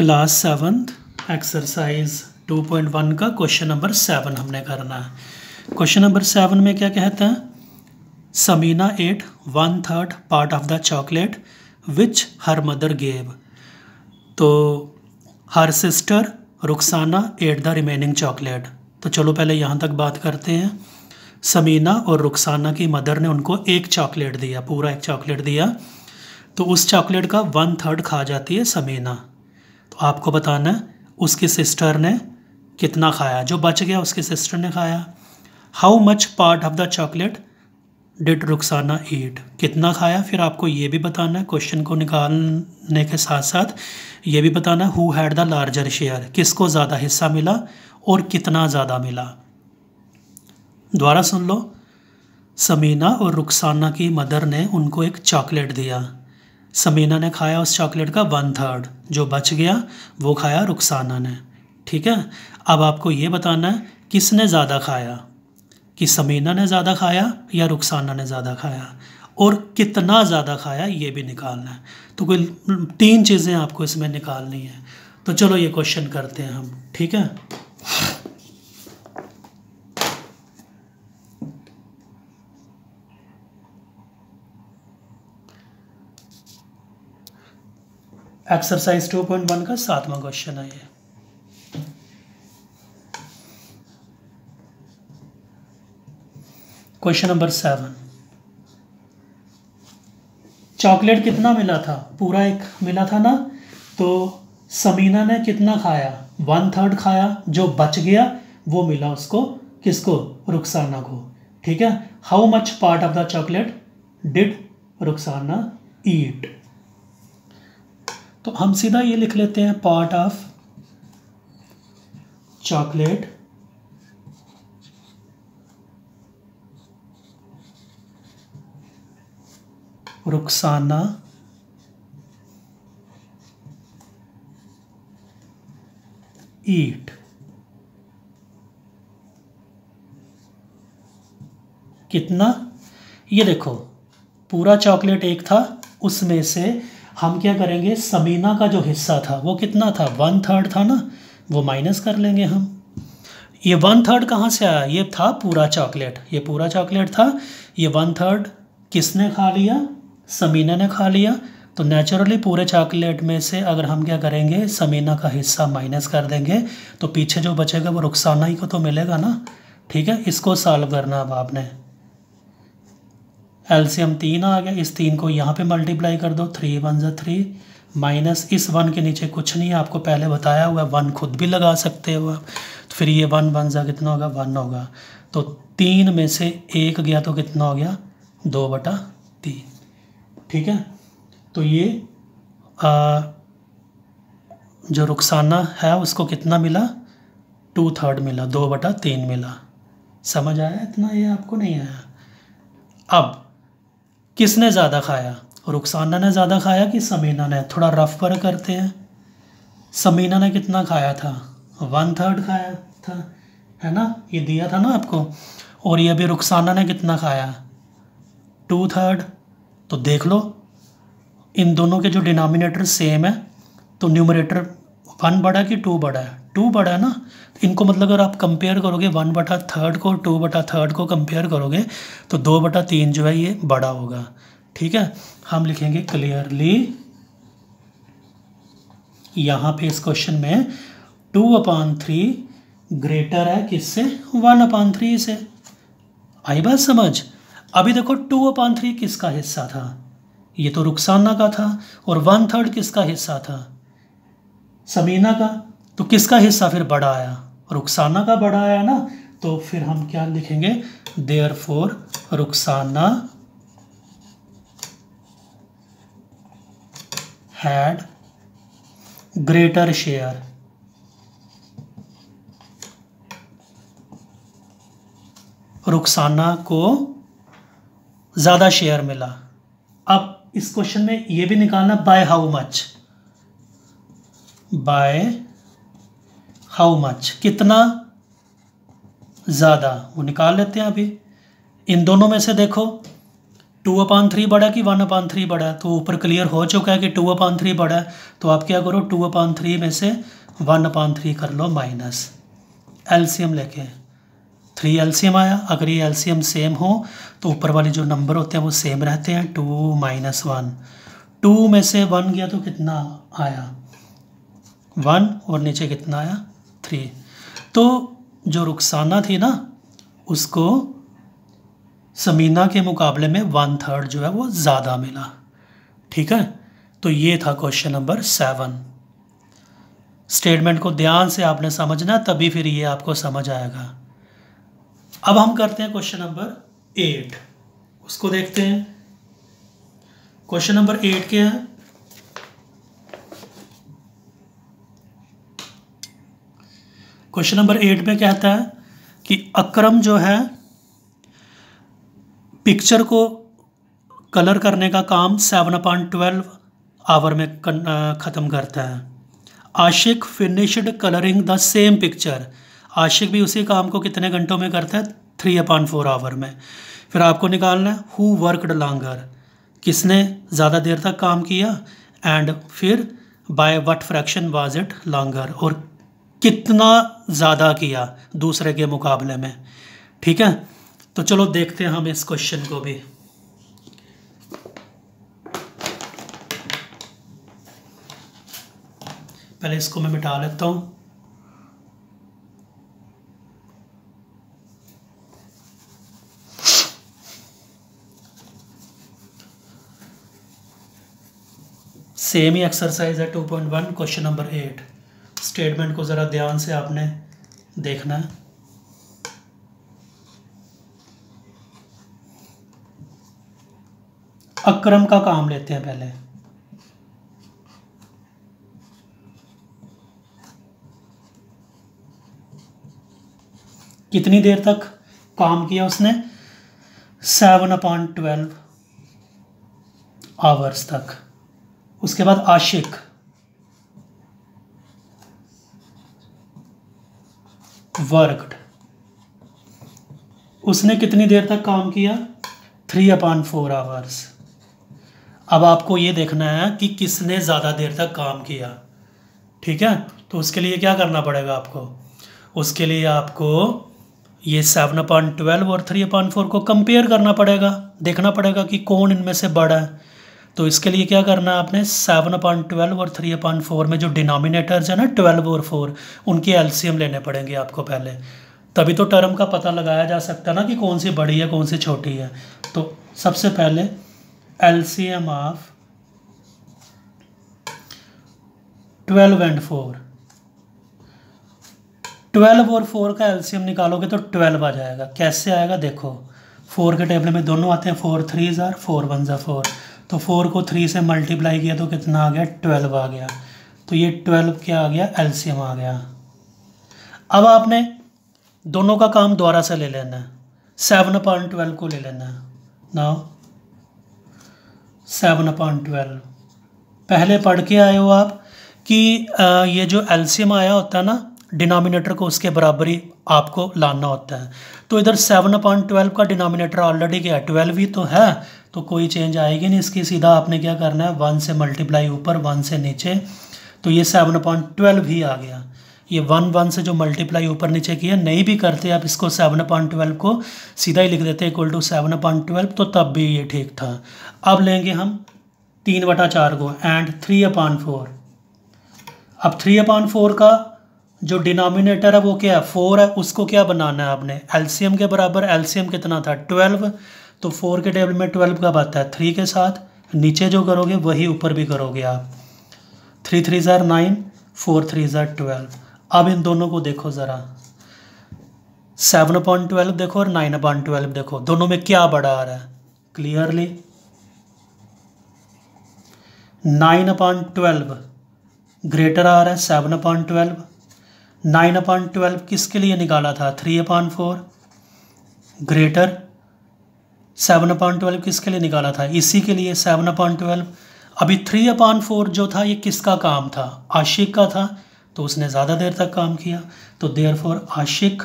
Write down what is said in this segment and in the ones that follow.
Class 7 exercise 2.1 का question number 7 हमने करना है। क्वेश्चन नंबर 7 में क्या कहता है? Samina ate 1/3 part of the chocolate which her mother gave. तो her sister Rukhsana ate the remaining chocolate. तो चलो पहले यहाँ तक बात करते हैं। समीना और रुखसाना की मदर ने उनको एक चॉकलेट दिया, पूरा एक चॉकलेट दिया। तो उस चॉकलेट का 1/3 खा जाती है समीना। तो आपको बताना है उसकी सिस्टर ने कितना खाया, जो बच गया उसकी सिस्टर ने खाया। How much part of the chocolate did Rukhsana eat, कितना खाया। फिर आपको ये भी बताना है, क्वेश्चन को निकालने के साथ साथ ये भी बताना है who had the larger share, किसको ज़्यादा हिस्सा मिला और कितना ज़्यादा मिला। दोबारा सुन लो। समीना और रुखसाना की मदर ने उनको एक चॉकलेट दिया। समीना ने खाया उस चॉकलेट का 1/3, जो बच गया वो खाया रुखसाना ने। ठीक है, अब आपको ये बताना है किसने ज़्यादा खाया, कि समीना ने ज़्यादा खाया या रुखसाना ने ज़्यादा खाया, और कितना ज़्यादा खाया ये भी निकालना है। तो कोई 3 चीज़ें आपको इसमें निकालनी है। तो चलो ये क्वेश्चन करते हैं हम। ठीक है, एक्सरसाइज 2.1 का 7वां क्वेश्चन है ये। क्वेश्चन नंबर 7, चॉकलेट कितना मिला था? पूरा एक मिला था ना। तो समीना ने कितना खाया? 1/3 खाया, जो बच गया वो मिला उसको, किसको? रुखसाना को। ठीक है, how much part of the chocolate did Rukhsana eat. तो हम सीधा ये लिख लेते हैं, part of chocolate Rukhsana eat. कितना? ये देखो, पूरा चॉकलेट एक था, उसमें से हम क्या करेंगे, समीना का जो हिस्सा था वो कितना था? 1/3 था ना, वो माइनस कर लेंगे हम। ये 1/3 कहाँ से आया? ये था पूरा चॉकलेट, ये पूरा चॉकलेट था। ये 1/3 किसने खा लिया? समीना ने खा लिया। तो नेचुरली पूरे चॉकलेट में से अगर हम क्या करेंगे, समीना का हिस्सा माइनस कर देंगे, तो पीछे जो बचेगा वो रुखसाना ही को तो मिलेगा ना। ठीक है, इसको सॉल्व करना। अब आपने एलसीएम 3 आ गया, इस 3 को यहाँ पे मल्टीप्लाई कर दो, 3 × 1 = 3 माइनस इस 1 के नीचे कुछ नहीं है, आपको पहले बताया हुआ, 1 खुद भी लगा सकते हो आप। तो फिर ये 1 × 1 = कितना होगा? 1 होगा। तो 3 में से 1 गया तो कितना हो गया? 2/3। ठीक है, तो ये जो रुखसाना है उसको कितना मिला? 2/3 मिला, 2/3 मिला। समझ आया इतना? ये आपको नहीं आया? अब किसने ज़्यादा खाया? रुखसाना ने ज़्यादा खाया कि समीना ने? थोड़ा रफ पर करते हैं। समीना ने कितना खाया था? 1/3 खाया था, है ना, ये दिया था ना आपको। और ये अभी रुखसाना ने कितना खाया? 2/3। तो देख लो, इन दोनों के जो डिनोमिनेटर सेम है, तो न्यूमरेटर 1 बड़ा कि 2 बड़ा है? 2 बड़ा है ना। इनको मतलब अगर आप कंपेयर करोगे 1/3 को 2/3 को कंपेयर करोगे, तो 2/3 जो है ये बड़ा होगा। ठीक है, हम लिखेंगे क्लियरली यहाँ पे इस क्वेश्चन में 2/3 ग्रेटर है किससे? 1/3 से। आई बात समझ? अभी देखो 2/3 किसका हिस्सा था? ये तो रुखसाना का था। और 1/3 किसका हिस्सा था? समीना का। तो किसका हिस्सा फिर बड़ा आया? रुखसाना का बड़ा आया ना। तो फिर हम क्या लिखेंगे? Therefore Rukhsana had greater share. Rukhsana को ज़्यादा शेयर मिला। अब इस क्वेश्चन में ये भी निकालना, by how much. By how much, कितना ज़्यादा, वो निकाल लेते हैं अभी। इन दोनों में से देखो 2/3 बड़ा है कि 1/3 बड़ा है? तो ऊपर क्लियर हो चुका है कि 2/3 बड़ा है। तो आप क्या करो, 2/3 में से 1/3 कर लो माइनस, एलसीएम लेके 3 एलसीएम आया। अगर ये एलसीएम सेम हो तो ऊपर वाले जो नंबर होते हैं वो सेम रहते हैं। 2 - 1, 2 में से 1 गया तो कितना आया 1, और नीचे कितना आया 3। तो जो रुखसाना थी ना उसको समीना के मुकाबले में 1/3 जो है वो ज़्यादा मिला। ठीक है, तो ये था क्वेश्चन नंबर 7। स्टेटमेंट को ध्यान से आपने समझना, तभी फिर ये आपको समझ आएगा। अब हम करते हैं क्वेश्चन नंबर 8, उसको देखते हैं। क्वेश्चन नंबर 8 क्या है? क्वेश्चन नंबर 8 में कहता है कि अकरम जो है पिक्चर को कलर करने का काम 7/12 आवर में ख़त्म करता है। Ashiq finished colouring the same picture, Ashiq भी उसी काम को कितने घंटों में करता है 3/4 आवर में। फिर आपको निकालना है हु वर्कड लॉन्गर, किसने ज़्यादा देर तक काम किया, एंड फिर by what fraction was it longer, और कितना ज़्यादा किया दूसरे के मुकाबले में। ठीक है, तो चलो देखते हैं हम इस क्वेश्चन को भी। पहले इसको मैं मिटा लेता हूं। सेम ही एक्सरसाइज है 2.1 क्वेश्चन नंबर 8। स्टेटमेंट को ज़रा ध्यान से आपने देखना है। अकरम का काम लेते हैं पहले। कितनी देर तक काम किया उसने 7/12 आवर्स तक। उसके बाद आशिक वर्कड, उसने कितनी देर तक काम किया 3/4 आवर्स। अब आपको ये देखना है कि किसने ज़्यादा देर तक काम किया। ठीक है, तो उसके लिए क्या करना पड़ेगा आपको, उसके लिए आपको ये 7/12 और 3/4 को कंपेयर करना पड़ेगा, देखना पड़ेगा कि कौन इनमें से बड़ा है। तो इसके लिए क्या करना है आपने, 7/12 और 3/4 में जो डिनोमिनेटर्स है ना 12 और 4, उनके एलसीएम लेने पड़ेंगे आपको पहले, तभी तो टर्म का पता लगाया जा सकता है ना कि कौन सी बड़ी है कौन सी छोटी है। तो सबसे पहले एलसीएम ऑफ 12 एंड 4, 12 और 4 का एलसीएम निकालोगे तो 12 आ जाएगा। कैसे आएगा देखो, 4 के टेबल में दोनों आते हैं, 4 3s आर 4 1s आर 4, तो 4 को 3 से मल्टीप्लाई किया तो कितना आ गया 12 आ गया। तो ये 12 क्या आ गया एलसीएम आ गया। अब आपने दोनों का काम दोबारा से ले लेना है, 7/12 को ले लेना है। नाउ 7/12 पहले पढ़ के आए हो आप कि ये जो एलसीएम आया होता है ना डिनोमिनेटर को उसके बराबर ही आपको लाना होता है। तो इधर 7/12 का डिनोमिनेटर ऑलरेडी क्या है 12 ही तो है, तो कोई चेंज आएगी नहीं इसकी। सीधा आपने क्या करना है 1 से मल्टीप्लाई ऊपर 1 से नीचे, तो ये 7/12 ही आ गया। ये 1 से जो मल्टीप्लाई ऊपर नीचे किया, नहीं भी करते आप इसको 7/12 को सीधा ही लिख देते इक्वल टू 7/12, तो तब भी ये ठीक था। अब लेंगे हम 3/4 को एंड 3/4। अब 3/4 का जो डिनोमिनेटर है वो क्या है 4 है, उसको क्या बनाना है आपने एलसीएम के बराबर। एलसीएम कितना था 12, तो 4 के टेबल में 12 कब आता है 3 के साथ, नीचे जो करोगे वही ऊपर भी करोगे आप। 3 3s आर 9, 4 3s आर 12। अब इन दोनों को देखो ज़रा, 7/12 देखो और 9/12 देखो, दोनों में क्या बड़ा आ रहा है क्लियरली। 9/12 ग्रेटर आ रहा है 7/12। 9/12 किसके लिए निकाला था 3/4, ग्रेटर 7/12 किसके लिए निकाला था इसी के लिए 7/12। अभी 3/4 जो था ये किसका काम था आशिक का था, तो उसने ज़्यादा देर तक काम किया, तो देयरफॉर आशिक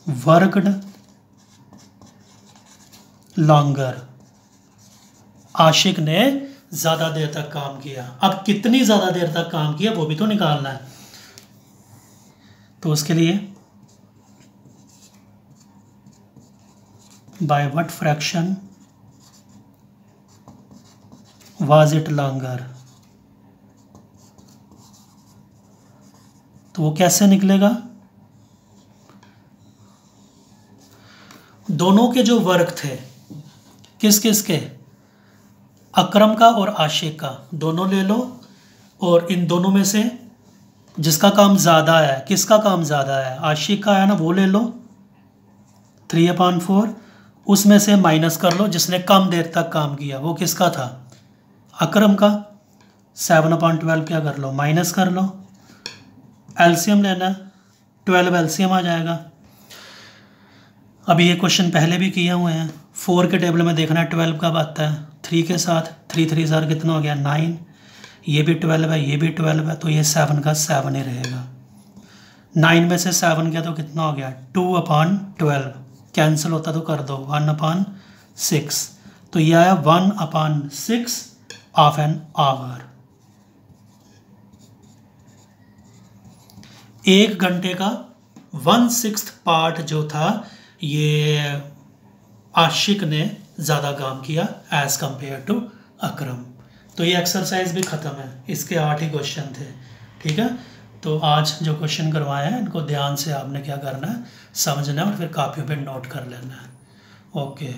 वर्कड लॉन्गर, आशिक ने ज़्यादा देर तक काम किया। अब कितनी ज़्यादा देर तक काम किया वो भी तो निकालना है। तो उसके लिए by what fraction was it longer, तो वो कैसे निकलेगा? दोनों के जो वर्क थे, किस किस के, अकरम का और आशिक का, दोनों ले लो और इन दोनों में से जिसका काम ज़्यादा है, किसका काम ज़्यादा है, आशिक का है ना, वो ले लो 3/4, उसमें से माइनस कर लो जिसने कम देर तक काम किया, वो किसका था, अकरम का। 7/12 क्या कर लो, माइनस कर लो, एलसीएम लेना है, 12 एलसीएम आ जाएगा। अभी ये क्वेश्चन पहले भी किए हुए हैं, 4 के टेबल में देखना है 12 कब आता है, 3 के साथ, 3 3 ज़ार कितना हो गया 9, ये भी 12 है, ये भी 12 है, तो ये 7 का 7 ही रहेगा। 9 में से 7 गया तो कितना हो गया 2/12, कैंसिल होता तो कर दो 1/6, तो ये आया 1/6 ऑफ एन आवर। 1 घंटे का 1/6 पार्ट जो था, ये आशिक ने ज़्यादा काम किया एज़ कंपेयर टू अकरम। तो ये एक्सरसाइज भी ख़त्म है, इसके 8 ही क्वेश्चन थे। ठीक है, तो आज जो क्वेश्चन करवाए हैं इनको ध्यान से आपने क्या करना है, समझना है और फिर कॉपी पे नोट कर लेना है। ओके।